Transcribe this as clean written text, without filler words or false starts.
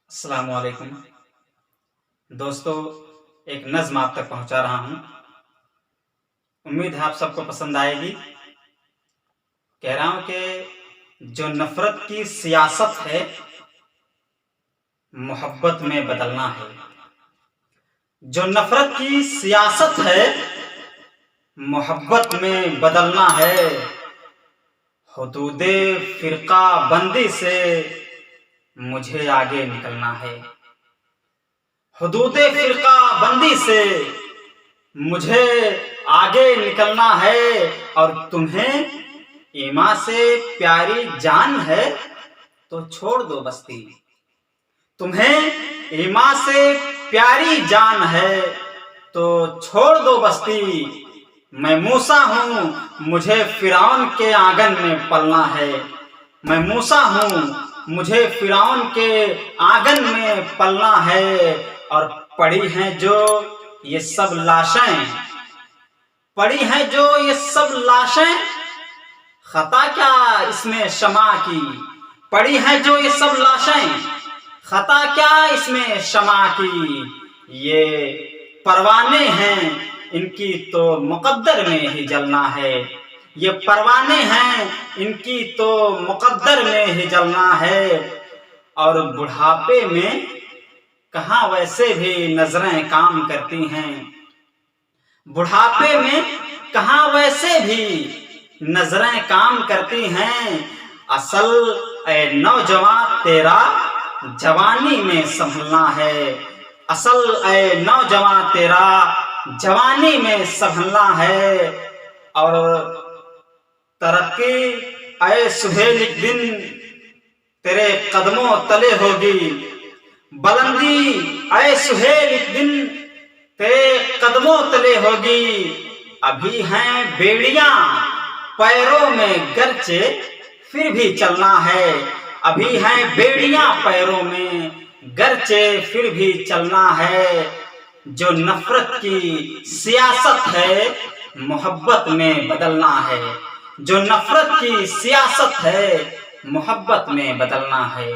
السلام علیکم دوستو، ایک نظم آپ تک پہنچا رہا ہوں، امید ہے آپ سب کو پسند آئے گی۔ کہہ رہا ہوں کہ جو نفرت کی سیاست ہے محبت میں بدلنا ہے۔ جو نفرت کی سیاست ہے محبت میں بدلنا ہے۔ حدود فرقہ بندی سے مجھے آگے نکلنا ہے۔ حدود فرقہ بندی سے مجھے آگے نکلنا ہے، اور تمہیں ایمان سے پیاری جان ہے تو چھوڑ دو بستی۔ تمہیں ایمان سے پیاری جان ہے تو چھوڑ دو بستی۔ میں موسیٰ ہوں، مجھے فرعون کے آنگن میں پلنا ہے۔ میں موسیٰ ہوں، مجھے فرعون کے آنگن میں پلنا ہے، اور پڑی ہیں جو یہ سب لاشیں، پڑی ہیں جو یہ سب لاشیں، خطا کیا اس میں شمع کی۔ پڑی ہیں جو یہ سب لاشیں، خطا کیا اس میں شمع کی۔ یہ پروانے ہیں، ان کی تو مقدر میں ہی جلنا ہے۔ یہ پروانے ہیں، ان کی تو مقدر میں ہی جلنا ہے، اور بڑھاپے میں کہاں ویسے بھی نظریں کام کرتی ہیں۔ بڑھاپے میں کہاں ویسے بھی نظریں کام کرتی ہیں۔ اصل اے نوجوان تیرا جوانی میں سنبھلنا ہے۔ اصل اے نوجوان تیرا جوانی میں سنبھلنا ہے، اور ترقی اے سہیل ایک دن تیرے قدموں تلے ہوگی۔ بلندی اے سہیل ایک دن تیرے قدموں تلے ہوگی۔ ابھی ہیں بیڑیاں پیروں میں گرچہ پھر بھی چلنا ہے۔ ابھی ہیں بیڑیاں پیروں میں گرچہ پھر بھی چلنا ہے۔ جو نفرت کی سیاست ہے محبت میں بدلنا ہے۔ جو نفرت کی سیاست ہے محبت میں بدلنا ہے۔